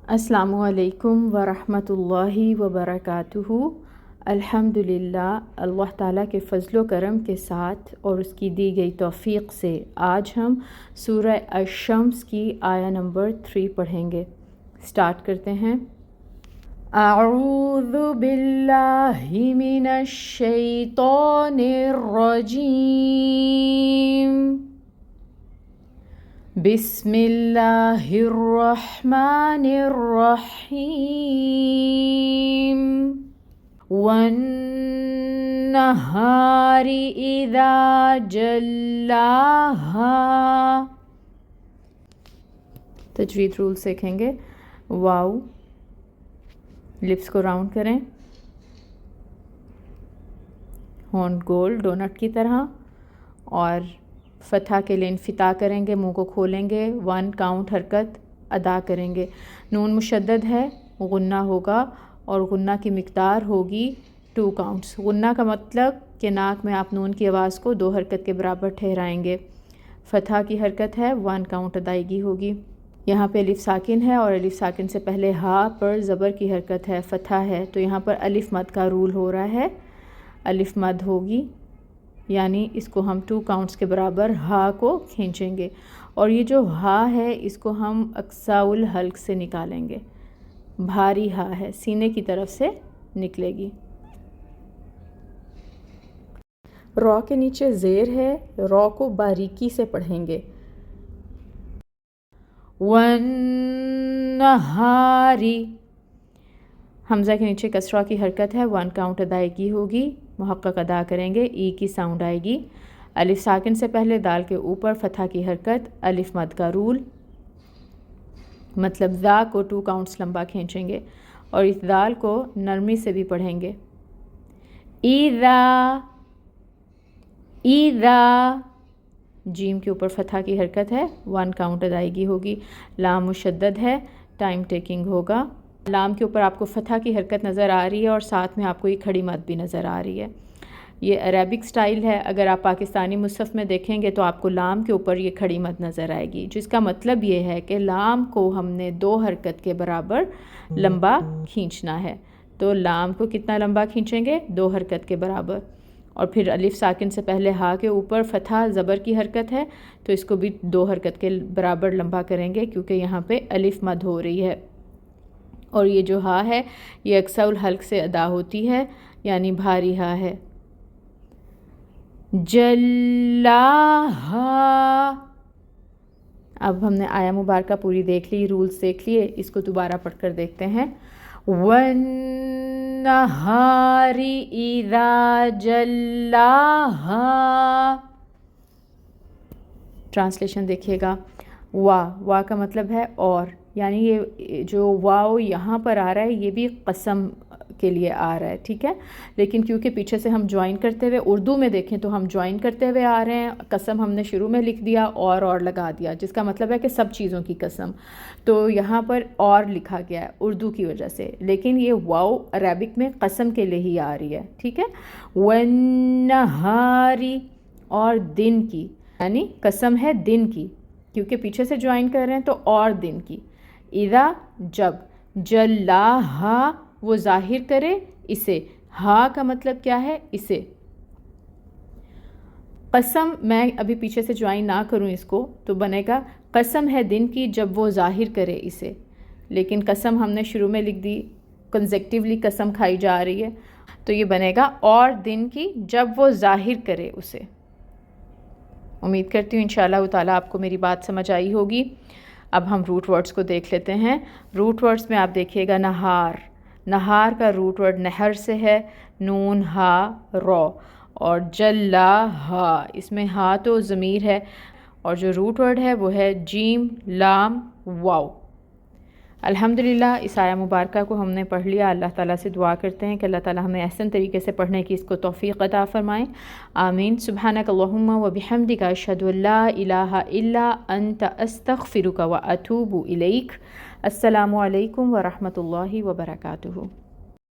السلام علیکم ورحمۃ اللہ وبرکاتہ۔ الحمدللہ، اللہ تعالیٰ کے فضل و کرم کے ساتھ اور اس کی دی گئی توفیق سے آج ہم سورہ الشمس کی آیہ نمبر 3 پڑھیں گے۔ سٹارٹ کرتے ہیں۔ اعوذ باللہ من الشیطان الرجیم، بسم اللہ الرحمن الرحیم، والنہار اذا جلاہا۔ تجوید رول سیکھیں گے۔ واو، لپس کو راؤنڈ کریں، ہونٹ گول ڈونٹ کی طرح، اور فتح کے لیے انفتاح کریں گے، منہ کو کھولیں گے، 1 کاؤنٹ حرکت ادا کریں گے۔ نون مشدد ہے، غنہ ہوگا اور غنہ کی مقدار ہوگی 2 کاؤنٹس۔ غنہ کا مطلب کہ ناک میں آپ نون کی آواز کو 2 حرکت کے برابر ٹھہرائیں گے۔ فتح کی حرکت ہے، 1 کاؤنٹ ادائیگی ہوگی۔ یہاں پہ الف ساکن ہے اور الف ساکن سے پہلے ہا پر زبر کی حرکت ہے، فتح ہے، تو یہاں پر الف مد کا رول ہو رہا ہے، الف مد ہوگی، یعنی اس کو ہم 2 کاؤنٹس کے برابر ہا کو کھینچیں گے، اور یہ جو ہا ہے اس کو ہم اقصاء الحلق سے نکالیں گے۔ بھاری ہا ہے، سینے کی طرف سے نکلے گی۔ رو کے نیچے زیر ہے، رو کو باریکی سے پڑھیں گے۔ والنہاری، حمزہ کے نیچے کسرہ کی حرکت ہے، 1 کاؤنٹ ادائیگی ہوگی، محقق ادا کریں گے، ای کی ساؤنڈ آئے گی۔ الف ساکن سے پہلے دال کے اوپر فتح کی حرکت، الف مد کا رول، مطلب ذا کو 2 کاؤنٹس لمبا کھینچیں گے، اور اس دال کو نرمی سے بھی پڑھیں گے۔ ایذا، ایذا، جیم کے اوپر فتح کی حرکت ہے، 1 کاؤنٹ ادائیگی ہوگی۔ لام مشدد ہے، ٹائم ٹیکنگ ہوگا۔ لام کے اوپر آپ کو فتح کی حرکت نظر آ رہی ہے اور ساتھ میں آپ کو یہ کھڑی مد بھی نظر آ رہی ہے۔ یہ عربک سٹائل ہے، اگر آپ پاکستانی مصحف میں دیکھیں گے تو آپ کو لام کے اوپر یہ کھڑی مد نظر آئے گی، جس کا مطلب یہ ہے کہ لام کو ہم نے 2 حرکت کے برابر لمبا کھینچنا ہے۔ تو لام کو کتنا لمبا کھینچیں گے؟ 2 حرکت کے برابر، اور پھر الف ساکن سے پہلے ہا کے اوپر فتح زبر کی حرکت ہے، تو اس کو بھی 2 حرکت کے برابر لمبا کریں گے، کیونکہ یہاں پہ الف مد ہو رہی ہے، اور یہ جو ہا ہے یہ اقصاء الحلق سے ادا ہوتی ہے، یعنی بھاری ہا ہے۔ جلاہا، اب ہم نے آیہ مبارکہ پوری دیکھ لی، رولز دیکھ لیے، اس کو دوبارہ پڑھ کر دیکھتے ہیں۔ وَالنَّهَارِ إِذَا جَلَّاهَا، ٹرانسلیشن دیکھیے گا۔ وا کا مطلب ہے اور، یعنی یہ جو واو یہاں پر آ رہا ہے یہ بھی قسم کے لیے آ رہا ہے، ٹھیک ہے، لیکن کیونکہ پیچھے سے ہم جوائن کرتے ہوئے، اردو میں دیکھیں تو ہم جوائن کرتے ہوئے آ رہے ہیں، قسم ہم نے شروع میں لکھ دیا اور لگا دیا، جس کا مطلب ہے کہ سب چیزوں کی قسم، تو یہاں پر اور لکھا گیا ہے اردو کی وجہ سے، لیکن یہ واو عربک میں قسم کے لیے ہی آ رہی ہے، ٹھیک ہے۔ وَالنَّهَارِ، اور دن کی، یعنی قسم ہے دن کی، کیونکہ پیچھے سے جوائن کر رہے ہیں تو اور دن کی۔ اذا، جب، جلاہا، وہ ظاہر کرے اسے، ہا کا مطلب کیا ہے؟ اسے۔ قسم، میں ابھی پیچھے سے جوائن نہ کروں اس کو تو بنے گا قسم ہے دن کی جب وہ ظاہر کرے اسے، لیکن قسم ہم نے شروع میں لکھ دی، کنزیکٹیولی قسم کھائی جا رہی ہے، تو یہ بنے گا اور دن کی جب وہ ظاہر کرے اسے۔ امید کرتی ہوں انشاءاللہ تعالیٰ آپ کو میری بات سمجھ آئی ہوگی۔ اب ہم روٹ ورڈز کو دیکھ لیتے ہیں۔ روٹ ورڈز میں آپ دیکھیے گا نہار، نہار کا روٹ ورڈ نہر سے ہے، نون ہا رو، اور جلا ہا، اس میں ہا تو ضمیر ہے، اور جو روٹ ورڈ ہے وہ ہے جیم لام واو۔ الحمدللہ اس آیہ مبارکہ کو ہم نے پڑھ لیا۔ اللہ تعالیٰ سے دعا کرتے ہیں کہ اللہ تعالیٰ ہمیں احسن طریقے سے پڑھنے کی اس کو توفیق عطا فرمائیں، آمین۔ سبحانک اللہم و بحمدک، اشہد ان لا الہ الا انت، استغفرک و اتوب الیک۔ السلام علیکم ورحمۃ اللہ وبرکاتہ۔